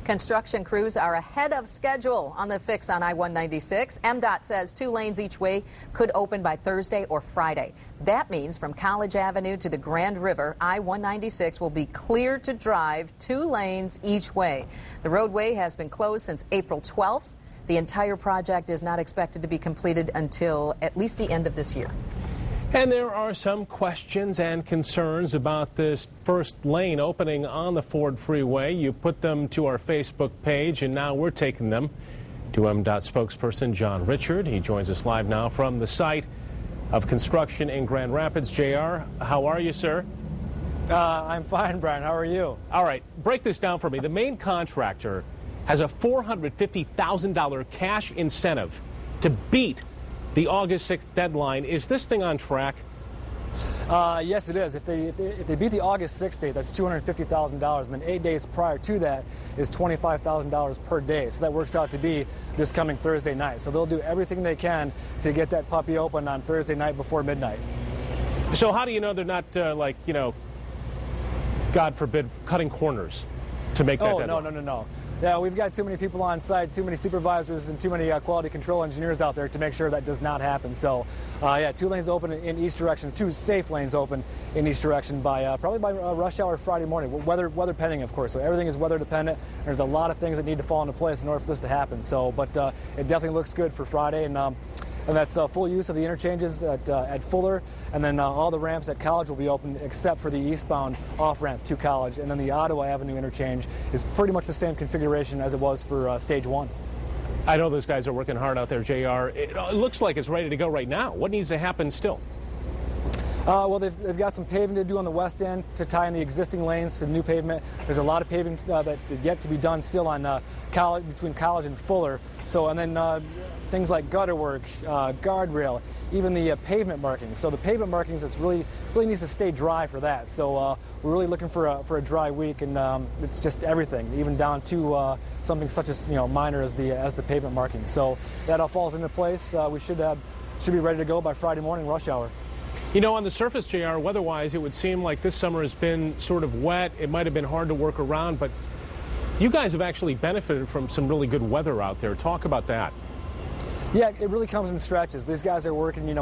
Construction crews are ahead of schedule on the fix on I-196. MDOT says 2 lanes each way could open by Thursday or Friday. That means from College Avenue to the Grand River, I-196 will be clear to drive 2 lanes each way. The roadway has been closed since April 12th. The entire project is not expected to be completed until at least the end of this year. And there are some questions and concerns about this first lane opening on the Ford Freeway. You put them to our Facebook page, and now we're taking them to MDOT spokesperson John Richard. He joins us live now from the site of construction in Grand Rapids. JR, how are you, sir? I'm fine, Brian. How are you? All right, break this down for me. The main contractor has a $450,000 cash incentive to beat the August 6th deadline. Is this thing on track? Yes, it is. If they beat the August 6th date, that's $250,000, and then 8 days prior to that is $25,000 per day. So that works out to be this coming Thursday night. So they'll do everything they can to get that puppy open on Thursday night before midnight. So how do you know they're not, God forbid, cutting corners to make that deadline? No. Yeah, we've got too many people on site, too many supervisors, and too many quality control engineers out there to make sure that does not happen. So, yeah, 2 lanes open in each direction, 2 safe lanes open in each direction by probably by rush hour Friday morning. Weather pending, of course. So everything is weather dependent. There's a lot of things that need to fall into place in order for this to happen. So, but it definitely looks good for Friday, and that's full use of the interchanges at Fuller, and then all the ramps at College will be open except for the eastbound off-ramp to College, and then the Ottawa Avenue interchange is pretty much the same configuration as it was for Stage 1. I know those guys are working hard out there, JR. It looks like it's ready to go right now. What needs to happen still? Well, they've got some paving to do on the west end to tie in the existing lanes to the new pavement. There's a lot of paving that yet to be done still on College, between College and Fuller. So, and then things like gutter work, guardrail, even the pavement markings. So the pavement markings, that's really needs to stay dry for that. So we're really looking for a dry week, and it's just everything, even down to something such as minor as the pavement markings. So that all falls into place. We should be ready to go by Friday morning rush hour. On the surface, JR, weather-wise, it would seem like this summer has been sort of wet. It might have been hard to work around, but you guys have actually benefited from some really good weather out there. Talk about that. Yeah, it really comes in stretches. These guys are working, 10,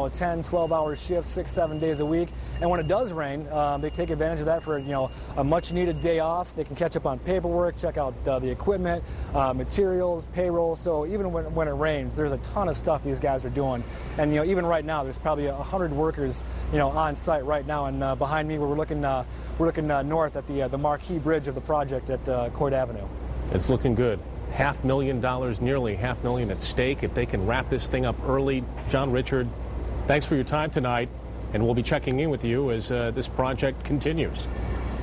12-hour shifts, 6, 7 days a week. And when it does rain, they take advantage of that for, a much-needed day off. They can catch up on paperwork, check out the equipment, materials, payroll. So even when it rains, there's a ton of stuff these guys are doing. And, even right now, there's probably 100 workers, on site right now. And behind me, we're looking north at the marquee bridge of the project at Court Avenue. It's looking good. $500,000, nearly $500,000 at stake if they can wrap this thing up early. John Richard, thanks for your time tonight, and we'll be checking in with you as this project continues.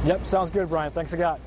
Yep, sounds good, Brian. Thanks a lot.